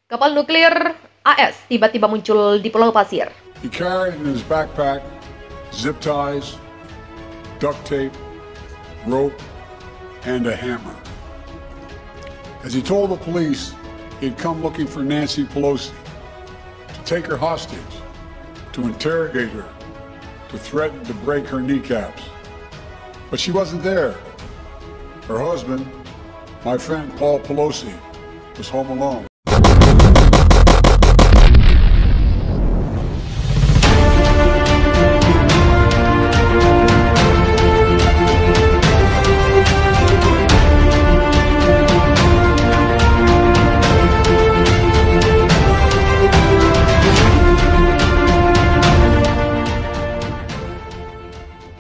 Kapal nuklir AS tiba-tiba muncul di Pulau Pasir. He carried in his backpack zip ties, duct tape, rope, and a hammer. As he told the police, he'd come looking for Nancy Pelosi, to take her hostage, to interrogate her, to threaten to break her kneecaps. But she wasn't there. Her husband, my friend Paul Pelosi, was home alone.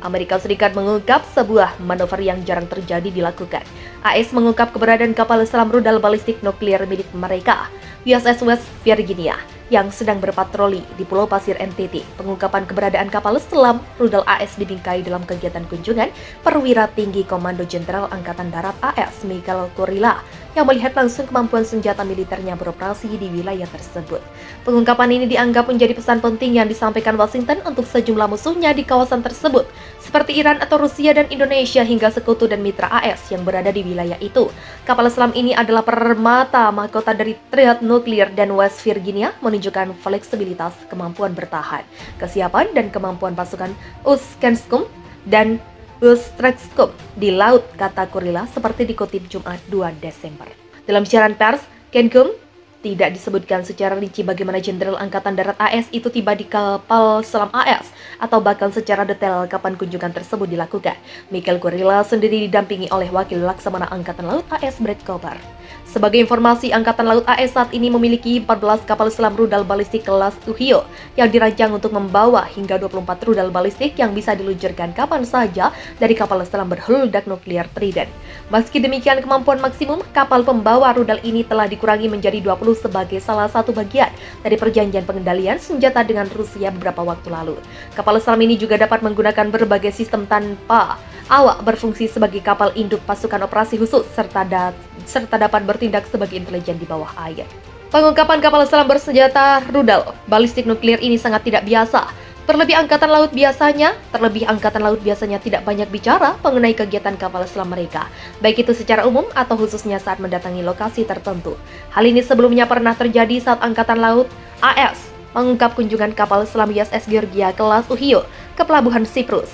Amerika Serikat mengungkap sebuah manuver yang jarang terjadi dilakukan. AS mengungkap keberadaan kapal selam rudal balistik nuklir milik mereka, USS West Virginia, yang sedang berpatroli di Pulau Pasir NTT. Pengungkapan keberadaan kapal selam rudal AS dibingkai dalam kegiatan kunjungan perwira tinggi Komando Jenderal Angkatan Darat AS Michael Kurilla yang melihat langsung kemampuan senjata militernya beroperasi di wilayah tersebut. Pengungkapan ini dianggap menjadi pesan penting yang disampaikan Washington untuk sejumlah musuhnya di kawasan tersebut, seperti Iran atau Rusia dan Indonesia hingga sekutu dan mitra AS yang berada di wilayah itu. Kapal selam ini adalah permata mahkota dari triad nuklir dan West Virginia, menunjukkan fleksibilitas, kemampuan bertahan, kesiapan dan kemampuan pasukan Uskenskum dan Ustrekskum di laut, kata Kurilla seperti dikutip Jumat 2 Desember. Dalam siaran pers, Kenkum tidak disebutkan secara rinci bagaimana Jenderal Angkatan Darat AS itu tiba di kapal selam AS atau bahkan secara detail kapan kunjungan tersebut dilakukan. Michael Kurilla sendiri didampingi oleh Wakil Laksamana Angkatan Laut AS Brett Cooper. Sebagai informasi, Angkatan Laut AS saat ini memiliki 14 kapal selam rudal balistik kelas Ohio yang dirancang untuk membawa hingga 24 rudal balistik yang bisa diluncurkan kapan saja dari kapal selam berhuldak nuklir Trident. Meski demikian, kemampuan maksimum kapal pembawa rudal ini telah dikurangi menjadi 20 sebagai salah satu bagian dari perjanjian pengendalian senjata dengan Rusia beberapa waktu lalu. Kapal selam ini juga dapat menggunakan berbagai sistem tanpa awak, berfungsi sebagai kapal induk pasukan operasi khusus, serta dapat bertindak sebagai intelijen di bawah air. Pengungkapan kapal selam bersenjata rudal balistik nuklir ini sangat tidak biasa. Terlebih Angkatan Laut biasanya tidak banyak bicara mengenai kegiatan kapal selam mereka, baik itu secara umum atau khususnya saat mendatangi lokasi tertentu. Hal ini sebelumnya pernah terjadi saat Angkatan Laut AS mengungkap kunjungan kapal selam USS Georgia kelas Ohio ke pelabuhan Siprus.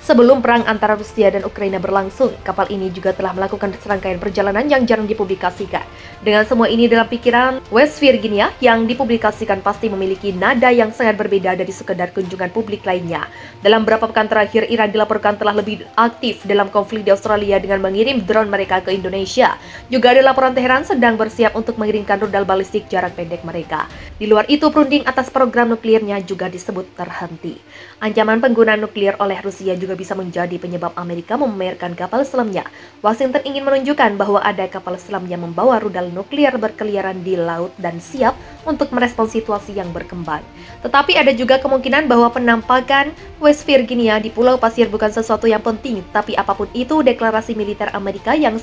Sebelum perang antara Rusia dan Ukraina berlangsung, kapal ini juga telah melakukan serangkaian perjalanan yang jarang dipublikasikan. Dengan semua ini dalam pikiran, West Virginia yang dipublikasikan pasti memiliki nada yang sangat berbeda dari sekedar kunjungan publik lainnya. Dalam beberapa pekan terakhir, Iran dilaporkan telah lebih aktif dalam konflik di Australia dengan mengirim drone mereka ke Indonesia. Juga ada laporan Teheran sedang bersiap untuk mengirimkan rudal balistik jarak pendek mereka. Di luar itu, perunding atas program nuklirnya juga disebut terhenti. Ancaman penggunaan nuklir oleh Rusia juga bisa menjadi penyebab Amerika memamerkan kapal selamnya. Washington ingin menunjukkan bahwa ada kapal selam yang membawa rudal nuklir berkeliaran di laut dan siap untuk merespons situasi yang berkembang. Tetapi ada juga kemungkinan bahwa penampakan West Virginia di Pulau Pasir bukan sesuatu yang penting, tapi apapun itu deklarasi militer Amerika yang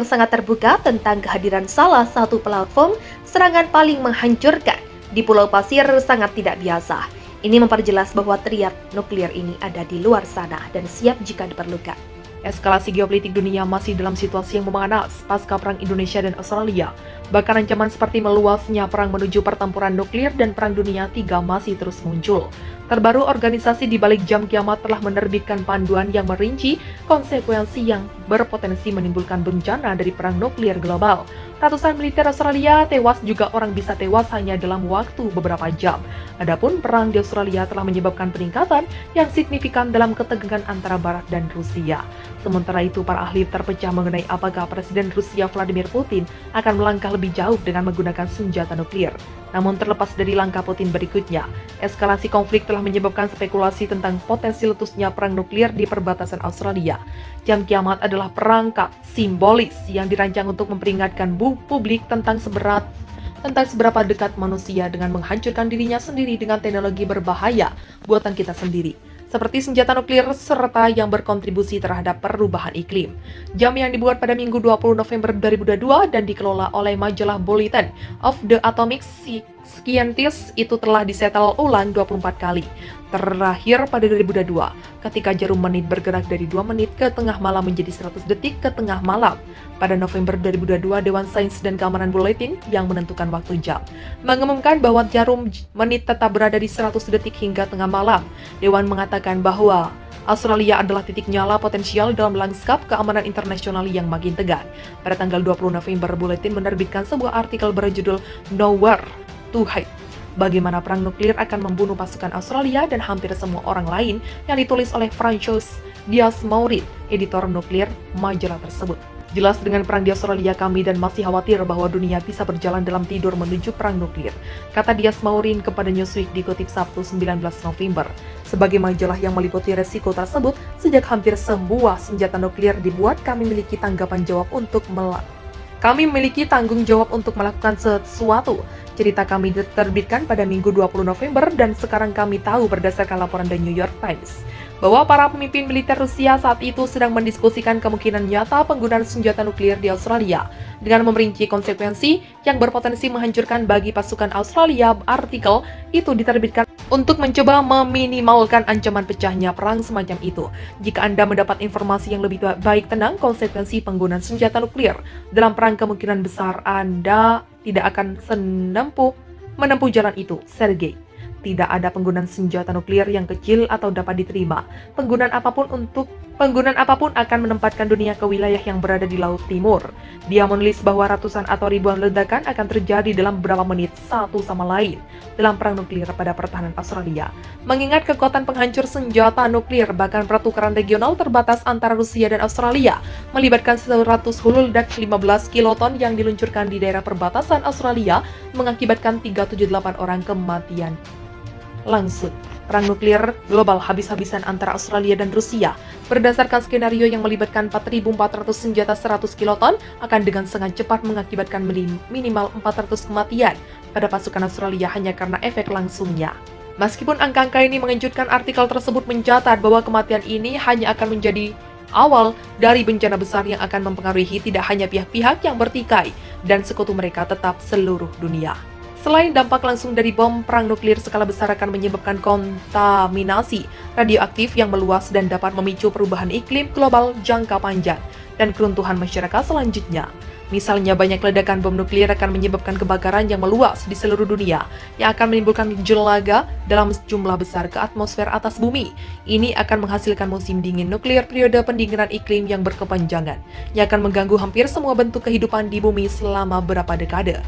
sangat terbuka tentang kehadiran salah satu platform serangan paling menghancurkan di Pulau Pasir sangat tidak biasa. Ini memperjelas bahwa triad nuklir ini ada di luar sana dan siap jika diperlukan. Eskalasi geopolitik dunia masih dalam situasi yang memanas pasca perang Indonesia dan Australia. Bahkan ancaman seperti meluasnya perang menuju pertempuran nuklir dan perang dunia III masih terus muncul. Terbaru, organisasi di balik jam kiamat telah menerbitkan panduan yang merinci konsekuensi yang berpotensi menimbulkan bencana dari perang nuklir global. Ratusan militer Australia tewas, juga orang bisa tewas hanya dalam waktu beberapa jam. Adapun perang di Australia telah menyebabkan peningkatan yang signifikan dalam ketegangan antara Barat dan Rusia. Sementara itu, para ahli terpecah mengenai apakah Presiden Rusia Vladimir Putin akan melangkah lebih jauh dengan menggunakan senjata nuklir. Namun terlepas dari langkah Putin berikutnya, eskalasi konflik telah menyebabkan spekulasi tentang potensi letusnya perang nuklir di perbatasan Australia. Jam kiamat adalah perangkat simbolis yang dirancang untuk memperingatkan publik tentang seberapa dekat manusia dengan menghancurkan dirinya sendiri dengan teknologi berbahaya buatan kita sendiri. seperti senjata nuklir serta yang berkontribusi terhadap perubahan iklim. Jam yang dibuat pada Minggu 20 November 2022 dan dikelola oleh majalah Bulletin of the Atomic Scientists itu telah disetel ulang 24 kali. Terakhir pada 2022, ketika jarum menit bergerak dari 2 menit ke tengah malam menjadi 100 detik ke tengah malam. Pada November 2022, Dewan Sains dan Keamanan Bulletin yang menentukan waktu jam mengumumkan bahwa jarum menit tetap berada di 100 detik hingga tengah malam. Dewan mengatakan bahwa Australia adalah titik nyala potensial dalam lanskap keamanan internasional yang makin tegang. Pada tanggal 20 November, Bulletin menerbitkan sebuah artikel berjudul Nowhere to Hide. Bagaimana perang nuklir akan membunuh pasukan Australia dan hampir semua orang lain yang ditulis oleh Francois Diaz-Maurit, editor nuklir majalah tersebut. Jelas dengan perang di Australia kami dan masih khawatir bahwa dunia bisa berjalan dalam tidur menuju perang nuklir, kata Diaz-Maurit kepada Newsweek dikutip Sabtu 19 November. Sebagai majalah yang meliputi resiko tersebut, sejak hampir semua senjata nuklir dibuat, kami memiliki tanggung jawab untuk melakukan sesuatu. Cerita kami diterbitkan pada Minggu 20 November dan sekarang kami tahu berdasarkan laporan The New York Times bahwa para pemimpin militer Rusia saat itu sedang mendiskusikan kemungkinan nyata penggunaan senjata nuklir di Australia dengan memerinci konsekuensi yang berpotensi menghancurkan bagi pasukan Australia. Artikel itu diterbitkan untuk mencoba meminimalkan ancaman pecahnya perang semacam itu. Jika Anda mendapat informasi yang lebih baik tentang konsekuensi penggunaan senjata nuklir dalam perang, kemungkinan besar Anda tidak akan menempuh jalan itu, Sergei. Tidak ada penggunaan senjata nuklir yang kecil atau dapat diterima. Penggunaan apapun akan menempatkan dunia ke wilayah yang berada di Laut Timur. Dia menulis bahwa ratusan atau ribuan ledakan akan terjadi dalam beberapa menit satu sama lain dalam perang nuklir pada pertahanan Australia. Mengingat kekuatan penghancur senjata nuklir, bahkan pertukaran regional terbatas antara Rusia dan Australia, melibatkan 100 hulu ledak 15 kiloton yang diluncurkan di daerah perbatasan Australia, mengakibatkan 378 orang kematian langsung. Perang nuklir global habis-habisan antara Australia dan Rusia berdasarkan skenario yang melibatkan 4.400 senjata 100 kiloton akan dengan sangat cepat mengakibatkan minimal 400 kematian pada pasukan Australia hanya karena efek langsungnya. Meskipun angka-angka ini mengejutkan, artikel tersebut mencatat bahwa kematian ini hanya akan menjadi awal dari bencana besar yang akan mempengaruhi tidak hanya pihak-pihak yang bertikai dan sekutu mereka, tetap seluruh dunia. Selain dampak langsung dari bom, perang nuklir skala besar akan menyebabkan kontaminasi radioaktif yang meluas dan dapat memicu perubahan iklim global jangka panjang dan keruntuhan masyarakat selanjutnya. Misalnya, banyak ledakan bom nuklir akan menyebabkan kebakaran yang meluas di seluruh dunia yang akan menimbulkan gejolak dalam jumlah besar ke atmosfer atas bumi. Ini akan menghasilkan musim dingin nuklir, periode pendinginan iklim yang berkepanjangan yang akan mengganggu hampir semua bentuk kehidupan di bumi selama beberapa dekade.